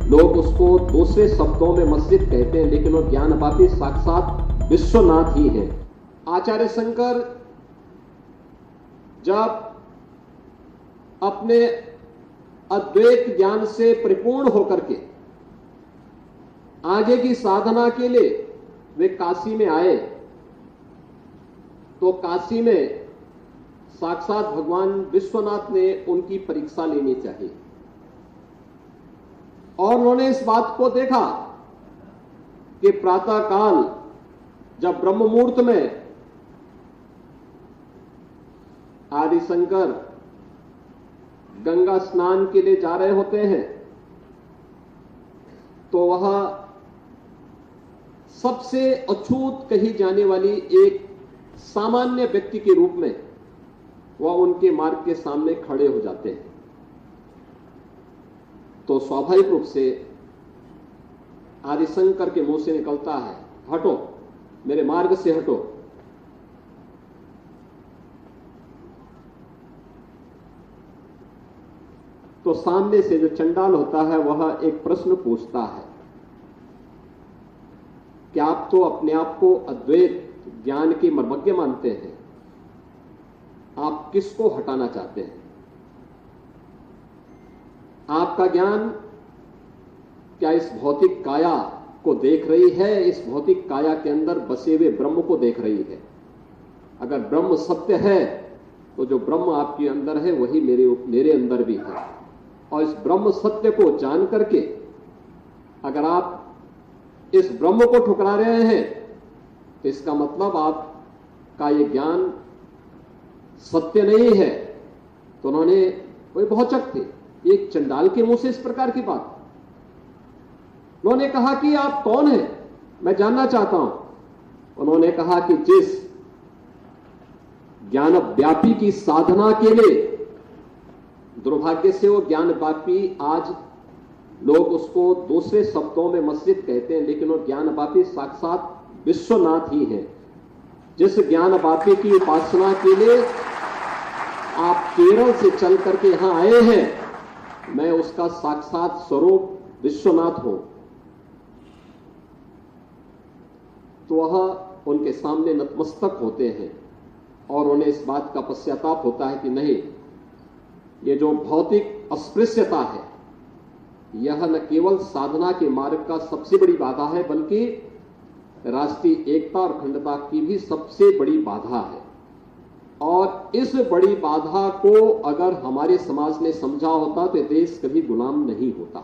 लोग उसको दूसरे शब्दों में मस्जिद कहते हैं, लेकिन वो ज्ञानवापी साक्षात विश्वनाथ ही है। आचार्य शंकर जब अपने अद्वैत ज्ञान से परिपूर्ण होकर के आगे की साधना के लिए वे काशी में आए, तो काशी में साक्षात भगवान विश्वनाथ ने उनकी परीक्षा लेनी चाहिए और उन्होंने इस बात को देखा कि प्रातः काल जब ब्रह्म मुहूर्त में आदि शंकर गंगा स्नान के लिए जा रहे होते हैं, तो वह सबसे अछूत कही जाने वाली एक सामान्य व्यक्ति के रूप में वह उनके मार्ग के सामने खड़े हो जाते हैं। तो स्वाभाविक रूप से आदिशंकर के मुंह से निकलता है, हटो, मेरे मार्ग से हटो। तो सामने से जो चंडाल होता है वह एक प्रश्न पूछता है कि आप तो अपने आप को अद्वैत ज्ञान के मर्मज्ञ मानते हैं, आप किसको हटाना चाहते हैं? आपका ज्ञान क्या इस भौतिक काया को देख रही है, इस भौतिक काया के अंदर बसे हुए ब्रह्म को देख रही है? अगर ब्रह्म सत्य है तो जो ब्रह्म आपके अंदर है वही मेरे अंदर भी है, और इस ब्रह्म सत्य को जान करके अगर आप इस ब्रह्म को ठुकरा रहे हैं तो इसका मतलब आपका ये ज्ञान सत्य नहीं है। तो उन्होंने, वे भौचक थे, एक चंडाल के मुंह से इस प्रकार की बात। उन्होंने कहा कि आप कौन हैं, मैं जानना चाहता हूं। उन्होंने कहा कि जिस ज्ञान व्यापी की साधना के लिए, दुर्भाग्य से वो ज्ञान व्यापी आज लोग उसको दूसरे शब्दों में मस्जिद कहते हैं, लेकिन वो ज्ञान व्यापी साक्षात विश्वनाथ ही है। जिस ज्ञान व्यापी की उपासना के लिए आप केरल से चल करके यहां आए हैं, मैं उसका साक्षात स्वरूप विश्वनाथ हूं। तो वह उनके सामने नतमस्तक होते हैं और उन्हें इस बात का पश्चाताप होता है कि नहीं, ये जो भौतिक अस्पृश्यता है यह न केवल साधना के मार्ग का सबसे बड़ी बाधा है, बल्कि राष्ट्रीय एकता और अखंडता की भी सबसे बड़ी बाधा है। और इस बड़ी बाधा को अगर हमारे समाज ने समझा होता तो देश कभी गुलाम नहीं होता।